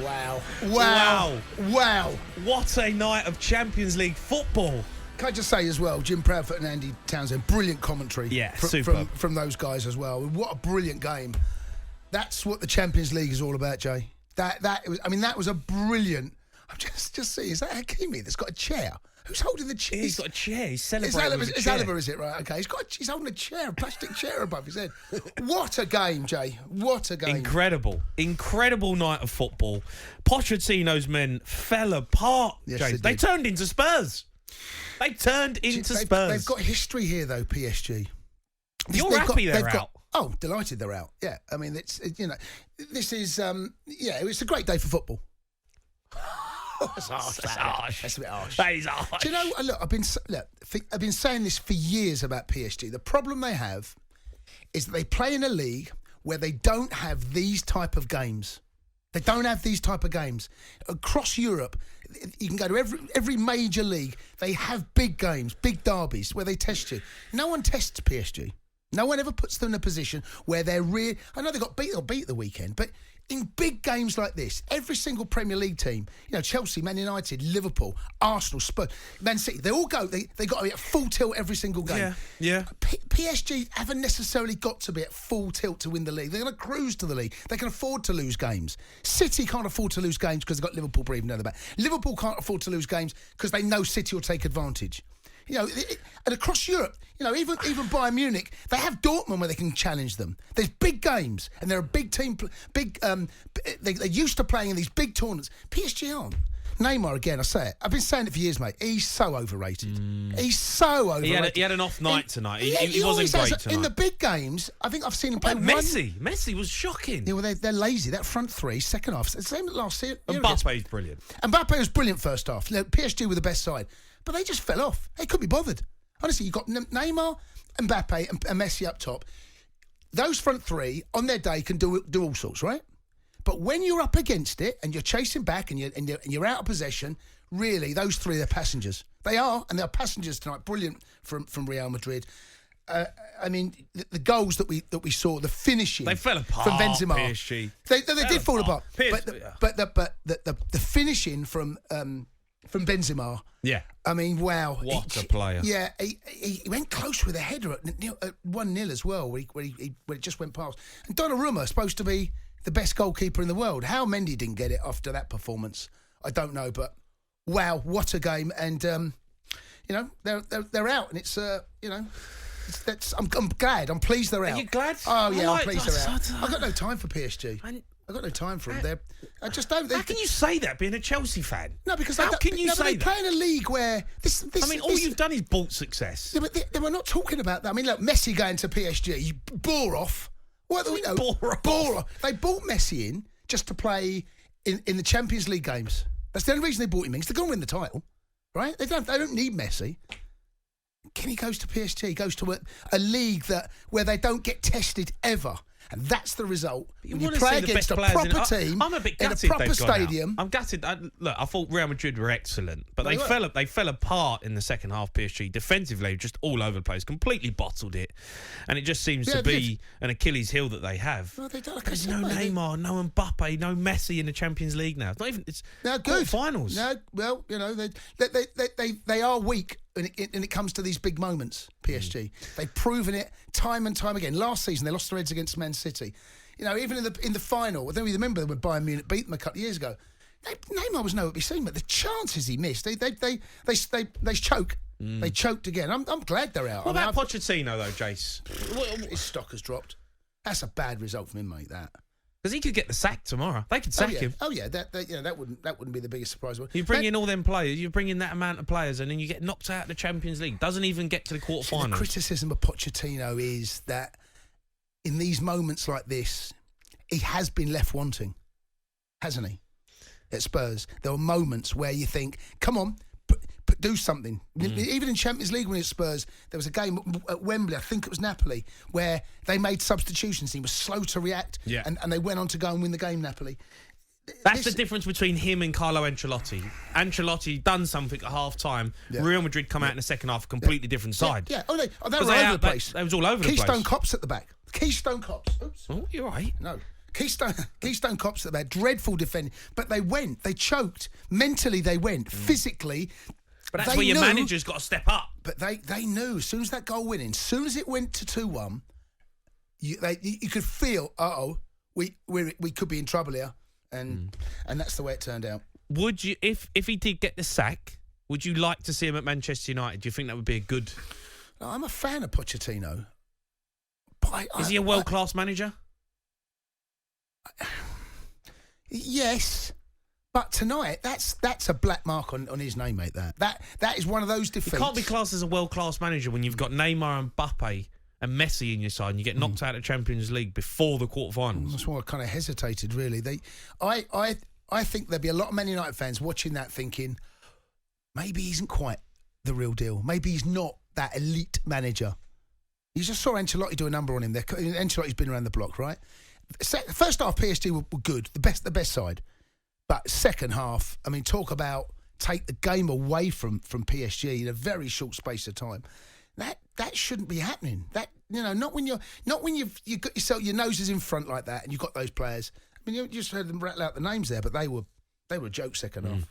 Wow. What a night of Champions League football. Can I just say as well, Jim Proudfoot and Andy Townsend, brilliant commentary from those guys as well. What a brilliant game. That's what the Champions League is all about, Jay. That was a brilliant. I'm just seeing, is that Hakimi that's got a chair? Who's holding the chair? He's got a chair. He's celebrating with a chair. It's Alaba, is it? Right, okay. He's holding a chair, a plastic chair above his head. What a game, Jay. What a game. Incredible night of football. Pochettino's men fell apart, yes, Jay. They turned into Spurs. They've got history here, though, PSG. You're happy they're out? Oh, delighted they're out. Yeah, I mean, this is, it's a great day for football. That's harsh. That's a bit harsh. That is harsh. Do you know, look, I've been saying this for years about PSG. The problem they have is that they play in a league where they don't have these type of games. They don't have these type of games. Across Europe, you can go to every major league. They have big games, big derbies where they test you. No one tests PSG. No one ever puts them in a position where they're real. I know they got beat the weekend, but in big games like this, every single Premier League team, Chelsea, Man United, Liverpool, Arsenal, Spurs, Man City, they all go. They got to be at full tilt every single game. Yeah. PSG haven't necessarily got to be at full tilt to win the league. They're going to cruise to the league. They can afford to lose games. City can't afford to lose games because they've got Liverpool breathing down the back. Liverpool can't afford to lose games because they know City will take advantage. And across Europe, even Bayern Munich, they have Dortmund where they can challenge them. There's big games, and they're a big team. They're used to playing in these big tournaments. PSG aren't. Neymar, again, I say it. I've been saying it for years, mate. He's so overrated. He's so overrated. He had an off night tonight. He wasn't great tonight. In the big games, I think I've seen him play Messi was shocking. Yeah, well, they're lazy. That front three, second half, the same as last year. Mbappe's brilliant. Mbappe was brilliant first half. PSG were the best side. But they just fell off. They couldn't be bothered. Honestly, you've got Neymar, Mbappe and Messi up top. Those front three, on their day, can do all sorts, right? But when you're up against it and you're chasing back and you're out of possession, really, those three are passengers. They are, and they're passengers tonight. Brilliant from Real Madrid. I mean, the goals that we saw, the finishing, they fell apart from Benzema. PSG. They did fall apart. But the finishing from Benzema. Yeah. I mean, wow. What a player. Yeah, he went close with a header at 1-0 as well, where it just went past. And Donnarumma, supposed to be the best goalkeeper in the world. How Mendy didn't get it after that performance, I don't know. But wow, what a game! And they're out, and it's I'm glad. I'm pleased they're out. Are you glad? Oh yeah, I'm pleased they're out. I've got no time for PSG. I've got no time for them. I just don't. How can you say that, being a Chelsea fan? No, because how can you say they that? Play in a league where this. All you've done is bought success. Yeah, but they were not talking about that. I mean, look, Messi going to PSG, bore off. Bore off. They bought Messi in just to play in the Champions League games. That's the only reason they bought him in, because they're going to win the title, right? They don't need Messi. Kenny goes to PSG, goes to a league where they don't get tested ever. And that's the result. When you play against a proper team I'm a bit in a gutted proper stadium. I'm gutted. Look, I thought Real Madrid were excellent, but they fell apart in the second half. PSG defensively, just all over the place, completely bottled it, and it just seems to be an Achilles heel that they have. Well, There's no Neymar, no Mbappe, no Messi in the Champions League now. It's not even. It's quarterfinals. No, well, they are weak. When it comes to these big moments, PSG, they've proven it time and time again. Last season, they lost their heads against Man City. Even in the final, I don't even remember when Bayern Munich beat them a couple of years ago. Neymar was nowhere to be seen, but the chances he missed, they choke. They choked again. I'm glad they're out. What about Pochettino though, Jace? His stock has dropped. That's a bad result for him, mate. That. Because he could get the sack tomorrow. They could sack him. Oh yeah, that wouldn't be the biggest surprise. You bring in all them players, you bring in that amount of players, and then you get knocked out of the Champions League. Doesn't even get to the quarterfinals. The criticism of Pochettino is that in these moments like this, he has been left wanting, hasn't he? At Spurs, there were moments where you think, "Come on, do something." Even in Champions League when it's Spurs, there was a game at Wembley, I think it was Napoli, where they made substitutions. He was slow to react, and they went on to go and win the game, Napoli. That's the difference between him and Carlo Ancelotti. Ancelotti done something at half-time. Yeah. Real Madrid come out in the second half, a completely different side. Yeah. Oh, they were all over the place. They was all over the place. Keystone Cops at the back. Keystone Cops. Oops. Oh, you're right. No. Keystone Cops, they're dreadful defending, but they went. They choked. Mentally, they went. Physically, but that's where your manager's got to step up. But they knew as soon as that goal went in, as soon as it went to 2-1, you could feel, we could be in trouble here, and that's the way it turned out. Would you, if he did get the sack, would you like to see him at Manchester United? Do you think that would be a good? No, I'm a fan of Pochettino. But is he a world-class manager? Yes. But tonight, that's a black mark on his name, mate. That is one of those defeats. You can't be classed as a world-class manager when you've got Neymar and Mbappe and Messi in your side and you get knocked out of Champions League before the quarterfinals. That's why I kind of hesitated, really. I think there'll be a lot of Man United fans watching that thinking, maybe he isn't quite the real deal. Maybe he's not that elite manager. You just saw Ancelotti do a number on him there. Ancelotti's been around the block, right? First half, PSG were good, the best side. But second half, I mean, talk about take the game away from PSG in a very short space of time. That shouldn't be happening. That, not when you've got yourself, your nose is in front like that, and you've got those players. I mean, you just heard them rattle out the names there, but they were a joke second half.